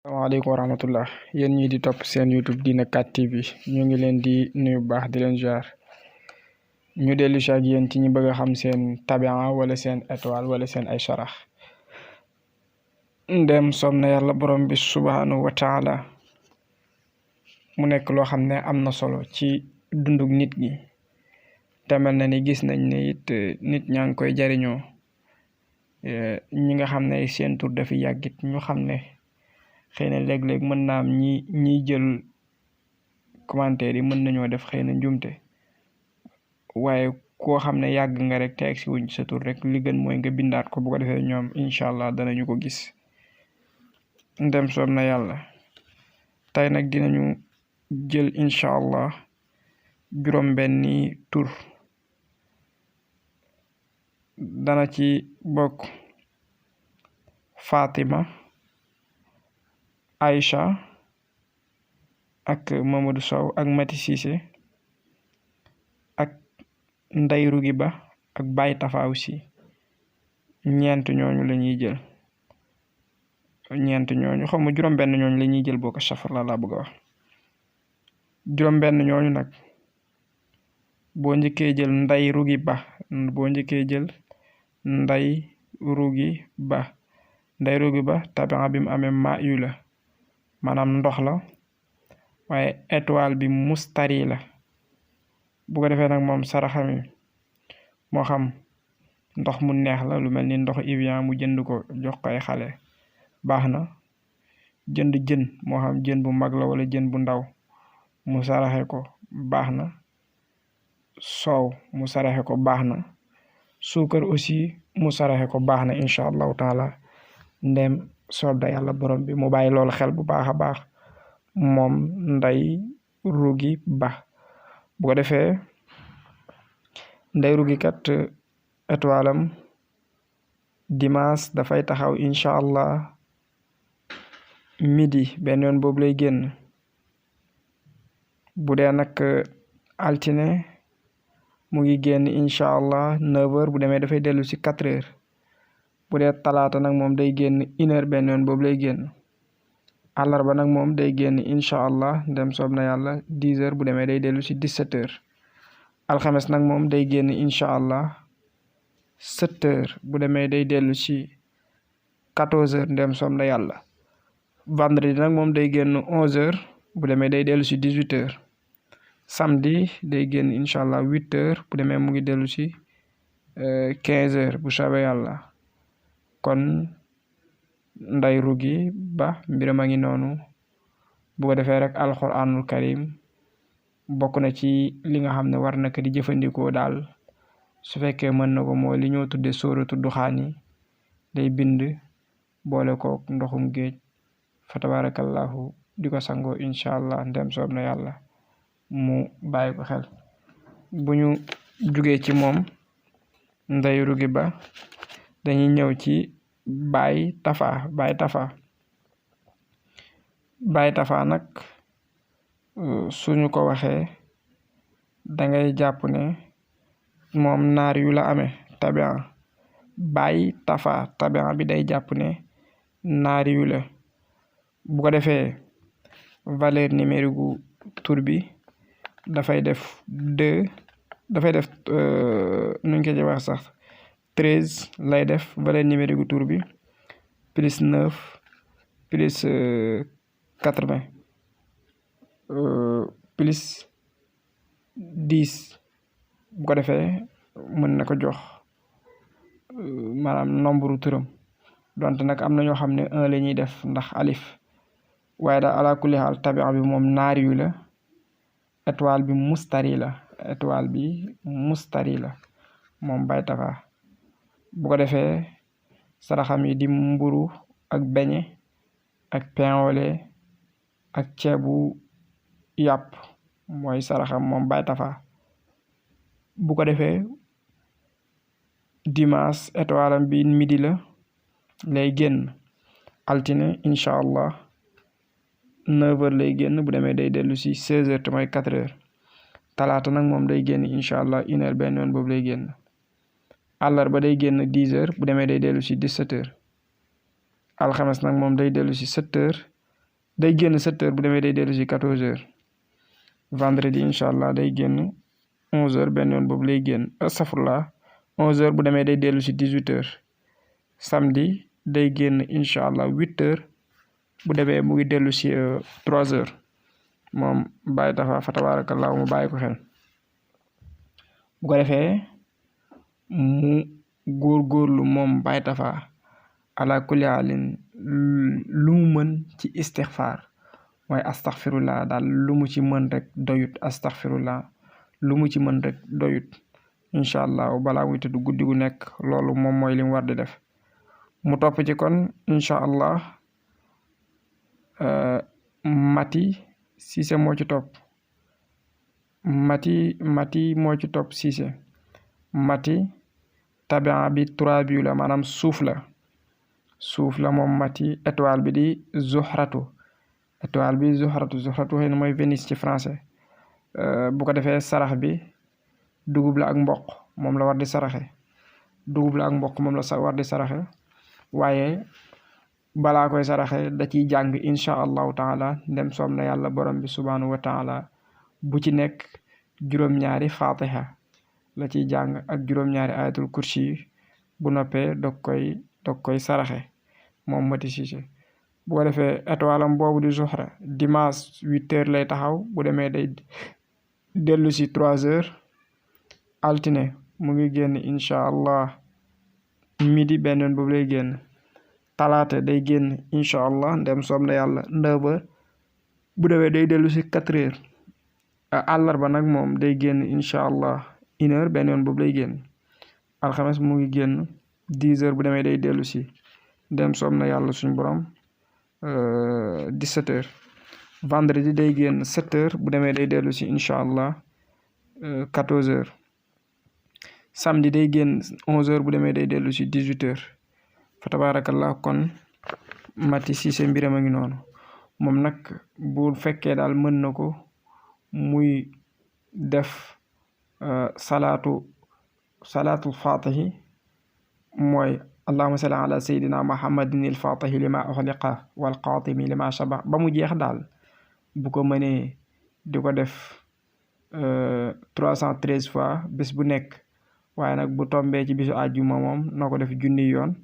Assalamualaikum warahmatullah yéen ñi di top seen YouTube Dina 4 TV ñu ngi leen di nuyu baax di leen jaar ñu delu ci ak yéen ci ñi bëgg xam seen tabi'a wala seen étoile wala seen ay sharax ndem som na yàlla borom bi subhanahu wa ta'ala mu nekk loo xam ne am na solo ci dundug nit ñi te mel na ni gis nañ ne it nit ñaa ngi koy jariñoo ñi nga xam ne seen tur dafa yàggit ñu xam ne xëy na léeg-léeg mën naa am ñiy jël commentaire yi mën nañoo def xëy na njumte waaye koo xam ne yàgg nga rek te egsi wuñ sa tur rek li gën mooy nga bindaat ko bu ko defee ñoom incha allah danañu ko gis ndem soob na yàlla tey nag dinañu jël incha allah juróom benni tur dana ci bokk Fatima Aïcha ak Mamadou Sow ak Mati Cissé ak Ndey Rugi Ba ak Baye Tafa aussi ñeent ñooñu la ñuy jël ñeent ñooñu xaw ma juróom benn ñooñu la ñuy jël boo ko safar la laa bëgg a wax juróom benn ñooñu nag boo njëkkee jël Ndey Rugi Ba boo njëkkee jël Ndey Rugi Ba Ndey Rugi Ba tabi'a bi mu amee ma yu la maanaam ndox la waaye étoile bi mustari la bu ko defee nag moom saraxami moo xam ndox mu neex la lu mel ni ndox Evian mu jënd ko jox ko ay xale baax na jënd jën moo xam jën bu mag la wala jën bu ndaw mu saraxe ko baax na soow mu saraxe ko baax na suukar aussi mu saraxe ko baax na incha allahu taala ndem soob da yàlla borom bi mu bàyyi loolu xel bu baax a baax moom Ndey Rugi Ba bu ko defee Ndey Rugi kat étoile am dimanche dafay taxaw incha allah midi benn yoon boobu lay génn bu dee nag altine mu ngi génn incha allah 9h bu demee dafay dellu si 4h bu dee talaata nag moom day génn 1h benn yoon boobu lay génn àllarba nag moom day génn incha allah ndem soob na yàlla 10h bu demee day dellu si 17h alxames nag moom day génn incha allah 7h bu demee day dellu si 14h ndem soob na yàlla vendredi nag moom day génn 11h bu demee day dellu si 18h samedi day génn incha allah 8h bu demee mu ngi dellu si 15h bu soobee yàlla kon Ndey Rugi Ba mbiram a ngi noonu bu ko defee rek alquranul karim bokk na ci li nga xam ne war na ko di jëfandikoo daal su fekkee mën na ko mooy li ñoo tudde sóoratu duxaan yi day bind boole kook ndoxum géej fa tabarakallahu di ko sangoo incha allah ndem soob na yàlla mu bàyyi ko xel bu ñu jugee ci moom Ndey Rugi Ba dañuy ñëw ci Baye Tafa nag suñu ko waxee dangay jàpp ne moom naar yu la amee tabi'a Baye Tafa tabi'a bi day jàpp ne naar yu la bu ko defee valeur numérique gu tur bi dafay def 2 dafay def nuñ ko ci wax sax 13 lay def valeur numérique gu tur bi plus 9 plus 80 plus 10 bu ko defee mën na ko jox maanaam nombre turam donte nag am na ñoo xam ne 1 la ñuy def ndax alif waaye daal ala kulli xaal tabi'a bi moom naar yu la étoile bi mustari la moom Baye Tafa bu ko defee saraxam yi di mburu ak beñe ak pain au lait ak ceebu yàpp mooy saraxam moom Baye Tafa bu ko defee dimanche étoile am bi midi la lay génn altine incha allah 9h lay génn bu demee day dellu si 16h te mooy 4h talaata nag moom day génn incha allah 1h benn yoon boobu lay génn àllarba day génn 10h bu demee day dellu si 17h alxames nag moom day dellu si 7h day génn 7h bu demee day dellu si 14h vendredi incha allah day génn 11h benn yoon boobu lay génn astafurlah 11h bu demee day dellu si 18h samedi day génn incha allah 8h bu demee mu ngi dellu si 3h moom Baye Tafa fa tabarakallah mu bàyyi ko xel bu ko defee mu góorgóorlu moom Baye Tafa ala kulli halin lu mu mën ci istixfaar mooy astaxfirullah daal lu mu ci mën rek doyut astaxfirullah lu mu ci mën rek doyut incha allah balaa muy tëdd guddi gu nekk loolu moom mooy li mu war di def mu topp ci kon incha allah Mati Cissé moo ci topp Mati moo ci topp Cissé Mati tabia bi turabi la maanaam suuf la moom Mati étoile bi di zuhratu xëy na mooy Vénus ci français bu ko defee sarax bi dugub la ak mboq moom la war di saraxe waaye balaa koy saraxe da ciy jàng incha allahu taala ndem soom na yàlla borom bi subhanahu wa taala bu ci nekk juróom-ñaari fatiha la ciy jàng ak juróom-ñaari ayatul kursi bu noppee dog koy saraxe moom Mati Cissé bu ko defee étoile am boobu di Zuhra dimanche 8h lay taxaw bu demee day dellu si 3h altine mu ngi génn incha allah midi benn yoon boobu lay génn talaata day génn incha allah ndem soom na yàlla 9h bu demee day dellu si 4h àllarba nag moom day génn incha allah 1h benn yoon boobu lay génn alxames mu ngi génn 10h bu demee day dellu si ndem soom na yàlla suñ borom 17h vendredi day génn 7h bu demee day dellu si incha allah 14h samedi day génn 11h bu demee day dellu si 18h fa tabarakallah kon Mati Cissé mbiram a ngi noonu moom nag bu fekkee daal mën na ko muy def salaatul fatihi mooy allahumma salli ala sayyidina muhammadin il fatihi lima uxliqa wal xaatimi lima shaba ba mu jeex daal bu ko mënee di ko def 313 fois bés bu nekk waaye nag bu tombee ci bisu àjjuma moom na ko def junni yoon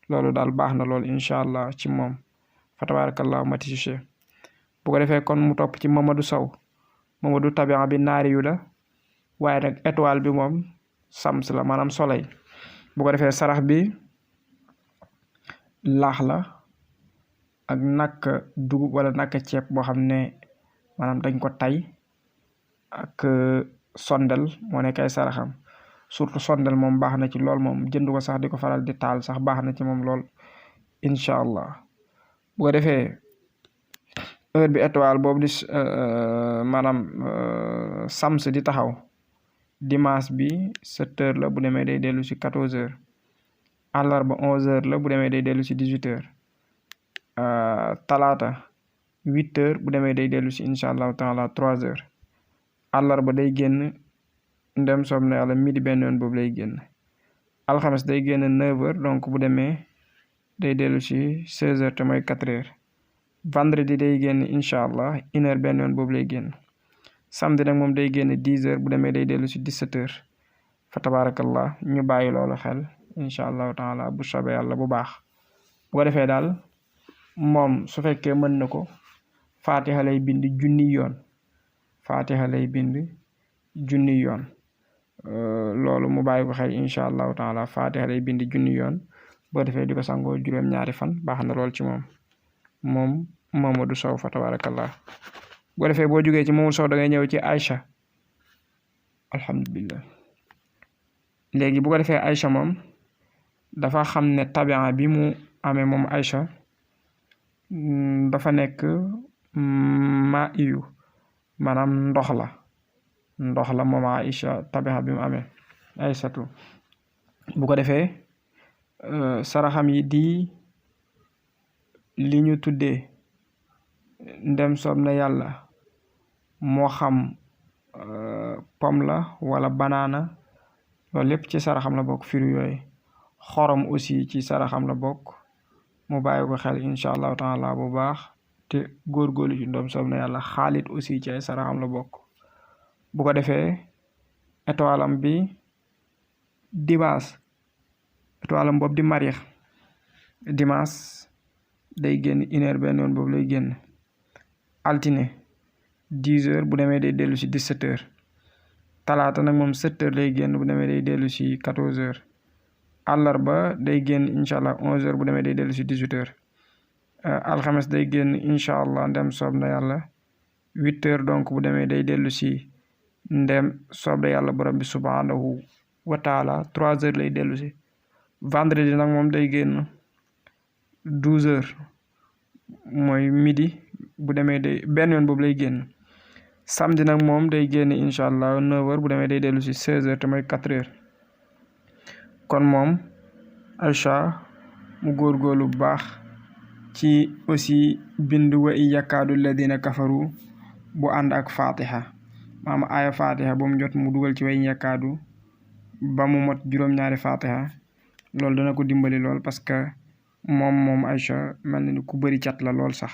loolu daal baax na lool incha allah ci moom fa tabarakallah Mati Cissé bu ko defee kon mu topp ci Mamadou Sow Mamadou tabia bi naari yu la waaye nag étoile bi moom sams la maanaam soleil bu ko defee sarax bi laax la ak nakk dugub wala nakk ceeb boo xam ne maanaam dañ ko tay ak sondel moo nekk ay saraxam surtout sondel moom baax na ci lool moom jënd ko sax di ko faral di taal sax baax na ci moom lool incha allah bu ko defee heure bi étoile boobu di maanaam sams di taxaw dimanche bi 7h la bu demee day dellu si 14h àllarba 11h la bu demee day dellu si 18h talaata 8h bu demee day dellu si incha allahu taala 3h àllarba day génn ndem soob na yàlla midi benn yoon boobu lay génn alxames day génn 9h donc bu demee day dellu si 16h te mooy 4h vendredi day génn incha allah 1h benn yoon boobu lay génn samedi nag moom day génn 10h bu demee day dellu si 17h fa tabarakallah ñu bàyyi loolu xel incha allahu taala bu soobee yàlla bu baax bu ko defee daal moom su fekkee mën na ko fatiha lay bind junni yoon loolu mu bàyyi ko xel incha allahu taala fatiha lay bind junni yoon boo defee di ko sangoo juróom-ñaari fan baax na lool ci moom Mamadou Sow fa tabarakallah boo defee boo jógee ci Mamadou Sow da ngay ñëw ci Aïcha alhamdulillah léegi bu ko defee Aïcha moom dafa xam ne tabia bi mu amee moom Aïcha dafa nekk ma iyu maanaam ndox la moom Aïcha tabia bi mu amee Aïchatu bu ko defee saraxam yi di li ñu tuddee ndem soob na yàlla moo xam pomme la wala banaana loolu lépp ci saraxam la bokk fruit yooyu xorom aussi ci saraxam la bokk mu bàyyi ko xel incha allahu taala bu baax te góorgóorlu ci ndoom soob na yàlla. Xaalit aussi ci ay saraxam la bokk. bu ko defee étoile am bi dimanche étoile am boobu di Mariix dimanche day génn 1h benn yoon boobu lay génn. altine 10h bu demee day dellu si 17h. talaata nag moom 7h lay génn bu demee day dellu si 14h. àllarba day génn incha allah 11h bu demee day dellu si 18h. alxames day génn incha allah ndem soob na yàlla 8h donc bu demee day dellu si ndem soob na yàlla borom bi subhanahu wa taala 3h lay dellu si. vendredi nag moom day génn 12h mooy midi bu demee day benn yoon boobu lay génn. samedi nag moom day génn incha allah 9h bu demee day dellu si 16h te mooy 4h. kon moom Aïcha mu góorgóorlu bu baax ci aussi bind wa i yakaadu alladina kafaru bu ànd ak fatiha maama aaya fatiha ba mu jot mu dugal ci wa i yakaadu ba mu mot juróom-ñaari fatiha loolu dana ko dimbali lool parce que moom Aïcha mel na ni ku bëri cat la lool sax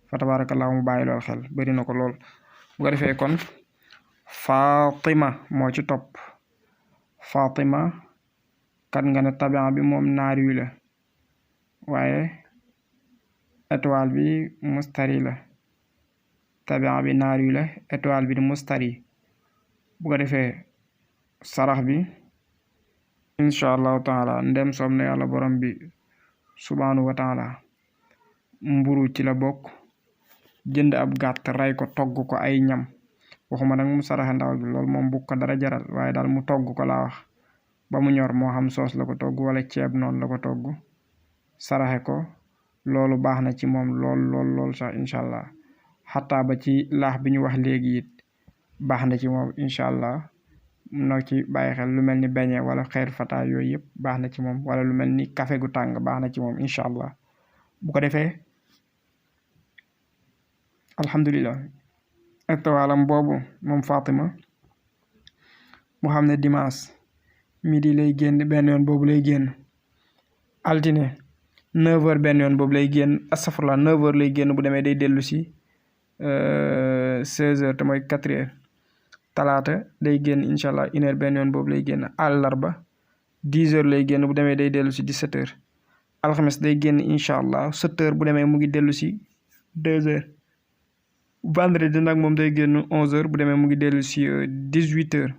fa tabarakallahu mu bàyyi lool xel bëri na ko lool. bu ko defee kon Fatima moo ci topp. Fatima kat nga ne tabian bi moom naar yu la waaye étoile bi mustari la. tabian bi naar yu la étoile bi di mustari. bu ko defee sarax bi incha allahu taala ndem soob na yàlla borom bi subhanahu wa taala mburu ci la bokk. jënd ab gàtt ray ko togg ko ay ñam waxuma nag mu saraxe ndawal bi loolu moom bu ko dara jaral waaye daal mu togg ko laa wax ba mu ñor moo xam soos la ko togg wala ceeb noonu la ko togg saraxe ko loolu baax na ci moom lool sax incha allah xataa ba ci laax bi ñu wax léegi it baax na ci moom incha allah noo ci bàyyi xel lu mel ni beñe wala xeer fata yooyu yëpp baax na ci moom wala lu mel ni café gu tàng baax na ci moom incha allah. bu ko defee alhamdulilah étoilam boobu moom Fatima mu xam ne dimanche midi lay génn benn yoon boobu lay génn. altine 9h benn yoon boobu lay génn astafurlah 9h lay génn bu demee day dellu si 16h te mooy 4h. talaata day génn incha allah 1h benn yoon boobu lay génn. àllarba 10h lay génn bu demee day dellu si 17h. alxames day génn incha allah 7h bu demee mu ngi dellu si 2h. vendredi nag moom day génn 11h bu demee mu ngi dellu si 18h.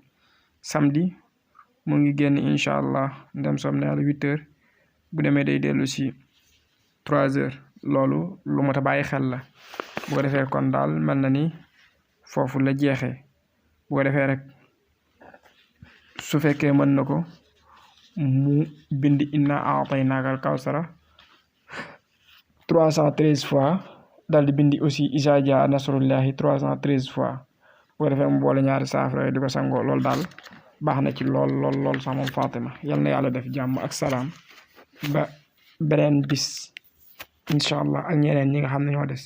samedi mu ngi génn incha allah ndem soom na yàlla 8h bu demee day dellu si 3h. loolu lu mat a bàyyi xel la. bu ko defee kon daal mel na ni foofu la jeexee. bu ko defee rek su fekkee mën na ko mu bind inna a'taynaakal kawsara 313 fois daal di bindi aussi izaa jaa nasrullahi 313 fois. bu ko defee mu boole ñaari saafara di ko sangoo loolu daal baax na ci lool sax moom Fatima. yal na yàlla def jàmm ak salaam ba beneen bis incha allah ak ñeneen ñi nga xam ne ñoo des.